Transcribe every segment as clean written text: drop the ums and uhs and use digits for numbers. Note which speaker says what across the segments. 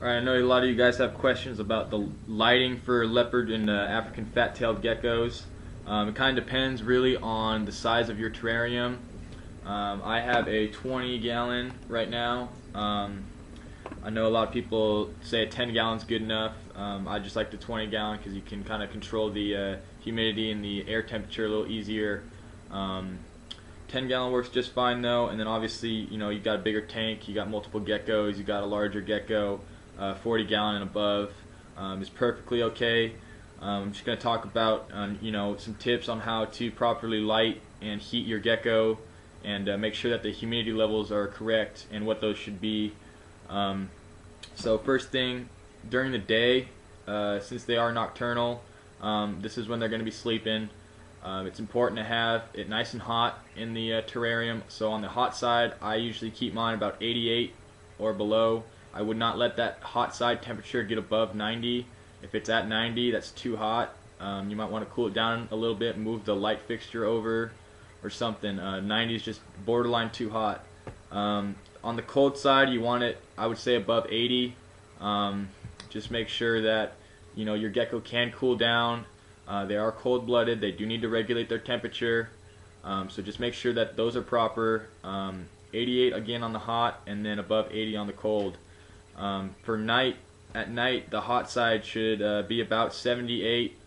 Speaker 1: Alright, I know a lot of you guys have questions about the lighting for leopard and African fat-tailed geckos. It kind of depends really on the size of your terrarium. I have a 20-gallon right now. I know a lot of people say a 10-gallon is good enough. I just like the 20-gallon because you can kind of control the humidity and the air temperature a little easier. 10-gallon works just fine though, and then obviously, you know, you got a bigger tank, you got multiple geckos, you got a larger gecko, 40-gallon and above is perfectly okay. I'm just going to talk about some tips on how to properly light and heat your gecko, and make sure that the humidity levels are correct and what those should be. So first thing, during the day, since they are nocturnal, this is when they're going to be sleeping. It's important to have it nice and hot in the terrarium. So on the hot side, I usually keep mine about 88 or below. I would not let that hot side temperature get above 90. If it's at 90, that's too hot. You might want to cool it down a little bit, move the light fixture over or something. 90 is just borderline too hot. On the cold side, you want it, I would say, above 80. Just make sure that your gecko can cool down. They are cold-blooded. They do need to regulate their temperature. So just make sure that those are proper. 88 again on the hot, and then above 80 on the cold. For night, at night, the hot side should be about 78.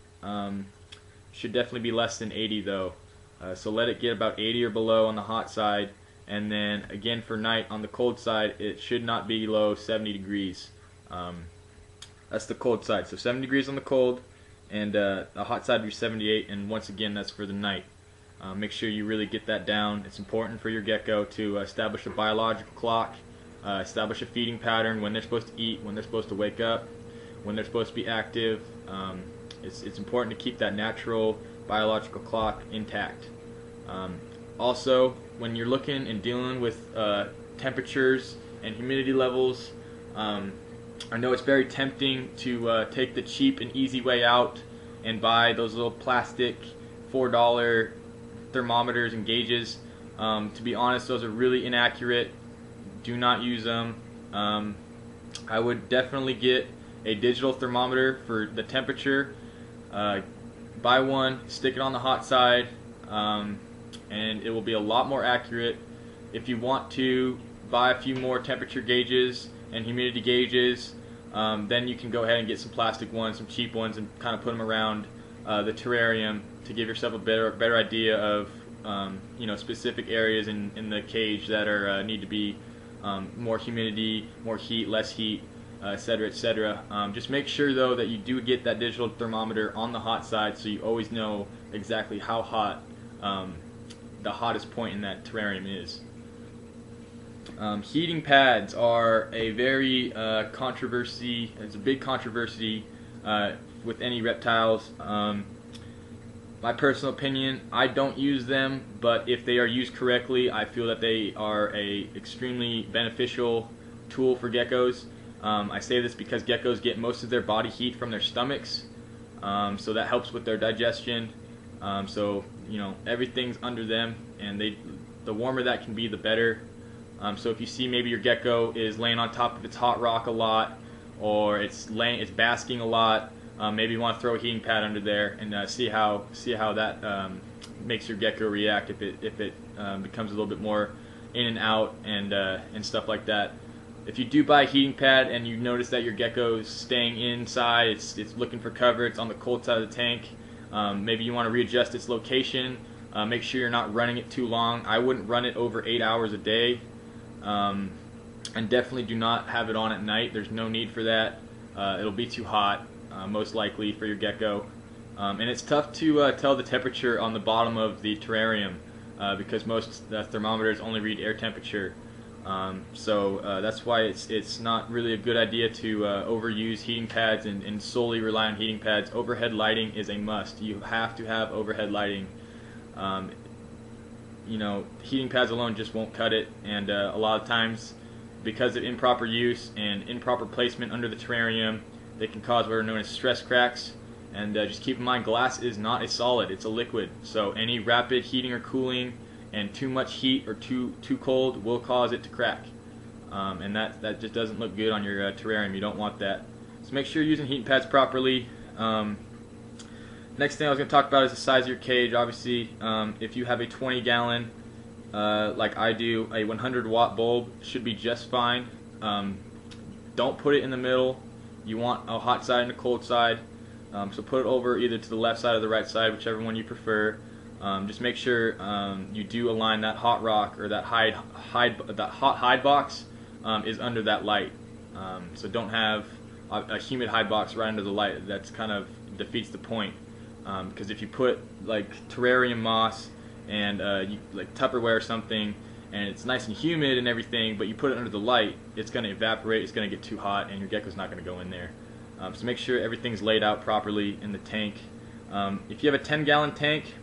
Speaker 1: Should definitely be less than 80 though. So let it get about 80 or below on the hot side, and then again for night on the cold side, it should not be below 70 degrees. That's the cold side. So 70 degrees on the cold, and the hot side would be 78, and once again that's for the night. Make sure you really get that down. It's important for your gecko to establish a biological clock, establish a feeding pattern, when they're supposed to eat, when they're supposed to wake up, when they're supposed to be active. It's important to keep that natural biological clock intact. Also, when you're looking and dealing with temperatures and humidity levels, I know it's very tempting to take the cheap and easy way out and buy those little plastic $4 thermometers and gauges. To be honest, those are really inaccurate. Do not use them. I would definitely get a digital thermometer for the temperature. Buy one, stick it on the hot side, and it will be a lot more accurate. If you want to buy a few more temperature gauges and humidity gauges, then you can go ahead and get some plastic ones, some cheap ones, and kind of put them around the terrarium to give yourself a better idea of specific areas in the cage that are need to be more humidity, more heat, less heat, etc., etc. Just make sure though that you do get that digital thermometer on the hot side, so you always know exactly how hot the hottest point in that terrarium is. Heating pads are a very controversy. It's a big controversy with any reptiles. My personal opinion, I don't use them, but if they are used correctly, I feel that they are a extremely beneficial tool for geckos. I say this because geckos get most of their body heat from their stomachs, so that helps with their digestion. So everything's under them, and the warmer that can be, the better. So if you see maybe your gecko is laying on top of its hot rock a lot, or it's basking a lot, maybe you want to throw a heating pad under there and see how that makes your gecko react if it becomes a little bit more in and out and stuff like that. If you do buy a heating pad and you notice that your gecko is staying inside, it's looking for cover, it's on the cold side of the tank, maybe you want to readjust its location. Make sure you're not running it too long. I wouldn't run it over 8 hours a day. And definitely do not have it on at night. There's no need for that. It'll be too hot, most likely, for your gecko. And it's tough to tell the temperature on the bottom of the terrarium because most thermometers only read air temperature. So that's why it's not really a good idea to overuse heating pads and solely rely on heating pads. Overhead lighting is a must. You have to have overhead lighting. Heating pads alone just won't cut it, and a lot of times, because of improper use and improper placement under the terrarium, they can cause what are known as stress cracks. And just keep in mind, glass is not a solid, it's a liquid. So any rapid heating or cooling and too much heat or too cold will cause it to crack. and that just doesn't look good on your terrarium. You don't want that. So make sure you're using heating pads properly. Next thing I was going to talk about is the size of your cage. Obviously, if you have a 20-gallon, like I do, a 100-watt bulb should be just fine. Don't put it in the middle. You want a hot side and a cold side. So put it over either to the left side or the right side, whichever one you prefer. Just make sure you do align that hot rock or that hot hide box is under that light. So don't have a humid hide box right under the light. That's kind of defeats the point. Because if you put like terrarium moss and like Tupperware or something, and it's nice and humid and everything, but you put it under the light, it's going to evaporate, it's going to get too hot, and your gecko's not going to go in there. So make sure everything's laid out properly in the tank. If you have a 10-gallon tank,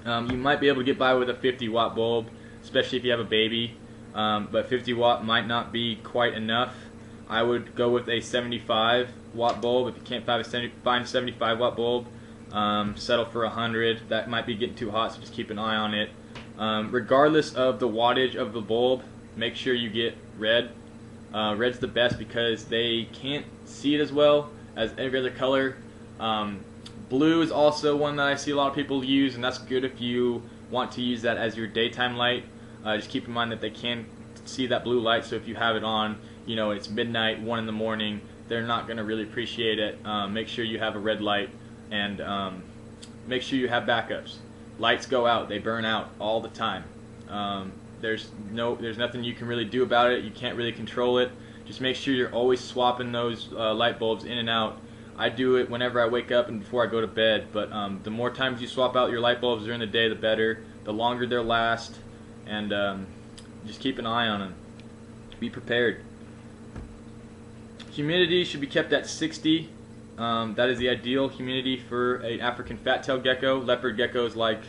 Speaker 1: you might be able to get by with a 50-watt bulb, especially if you have a baby, but 50-watt might not be quite enough. I would go with a 75-watt bulb. If you can't find a 75-watt bulb, settle for 100. That might be getting too hot, so just keep an eye on it. Regardless of the wattage of the bulb, make sure you get red. Red's the best because they can't see it as well as every other color. Blue is also one that I see a lot of people use, and that's good if you want to use that as your daytime light. Just keep in mind that they can see that blue light, so if you have it on, you know, it's midnight, 1 in the morning, they're not going to really appreciate it. Make sure you have a red light, and make sure you have backups. Lights go out, they burn out all the time. There's nothing you can really do about it. You can't really control it. Just make sure you're always swapping those light bulbs in and out. I do it whenever I wake up and before I go to bed, but the more times you swap out your light bulbs during the day, the better. The longer they'll last, and just keep an eye on them. Be prepared. Humidity should be kept at 60. That is the ideal humidity for an African fat-tailed gecko. Leopard geckos like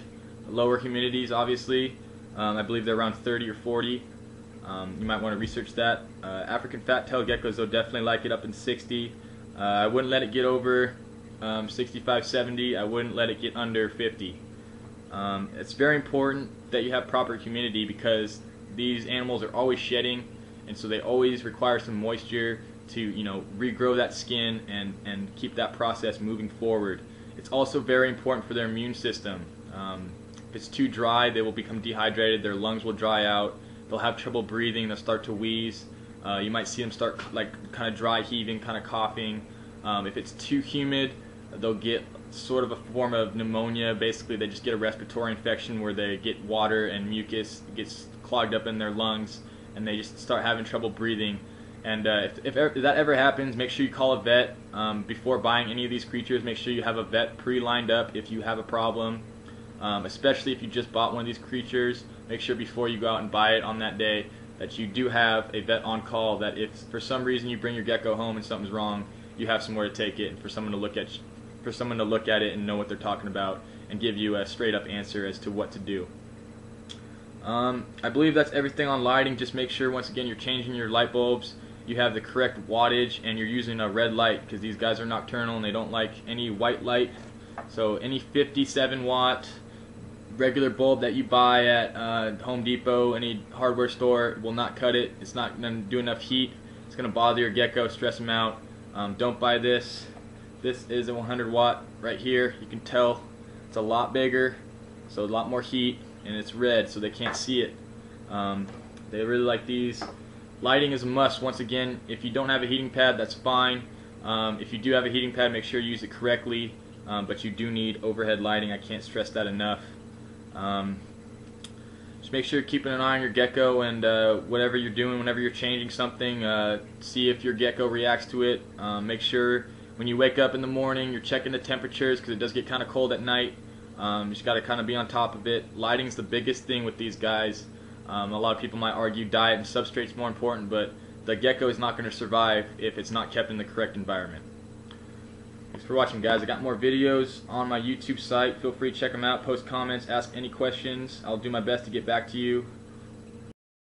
Speaker 1: lower humidities, obviously. I believe they're around 30 or 40. You might want to research that. African fat-tailed geckos, though, definitely like it up in 60. I wouldn't let it get over 65, 70. I wouldn't let it get under 50. It's very important that you have proper humidity because these animals are always shedding, and so they always require some moisture to, you know, regrow that skin and keep that process moving forward. It's also very important for their immune system. If it's too dry, they will become dehydrated, their lungs will dry out, they'll have trouble breathing, they'll start to wheeze. You might see them start like kind of dry heaving, kind of coughing. If it's too humid, they'll get sort of a form of pneumonia. Basically, they just get a respiratory infection where they get water and mucus gets clogged up in their lungs, and they just start having trouble breathing. And if that ever happens, make sure you call a vet before buying any of these creatures. Make sure you have a vet pre-lined up if you have a problem, especially if you just bought one of these creatures. Make sure before you go out and buy it on that day that you do have a vet on call, that if for some reason you bring your gecko home and something's wrong, you have somewhere to take it, and for someone to look at it and know what they're talking about and give you a straight up answer as to what to do. I believe that's everything on lighting. Just make sure, once again, you're changing your light bulbs, you have the correct wattage, and you're using a red light because these guys are nocturnal and they don't like any white light. So any 57-watt regular bulb that you buy at Home Depot, any hardware store, will not cut it. It's not going to do enough heat. It's going to bother your gecko, stress them out. Don't buy this. This is a 100-watt right here. You can tell it's a lot bigger, so a lot more heat, and it's red, so they can't see it. They really like these. Lighting is a must. Once again, if you don't have a heating pad, that's fine. If you do have a heating pad, make sure you use it correctly, but you do need overhead lighting. I can't stress that enough. Just make sure you're keeping an eye on your gecko, and whatever you're doing, whenever you're changing something, see if your gecko reacts to it. Make sure when you wake up in the morning, you're checking the temperatures because it does get kind of cold at night. You just got to kind of be on top of it. Lighting's the biggest thing with these guys. A lot of people might argue diet and substrate's more important, but the gecko is not going to survive if it's not kept in the correct environment. Thanks for watching, guys. I got more videos on my YouTube site. Feel free to check them out, post comments, ask any questions. I'll do my best to get back to you.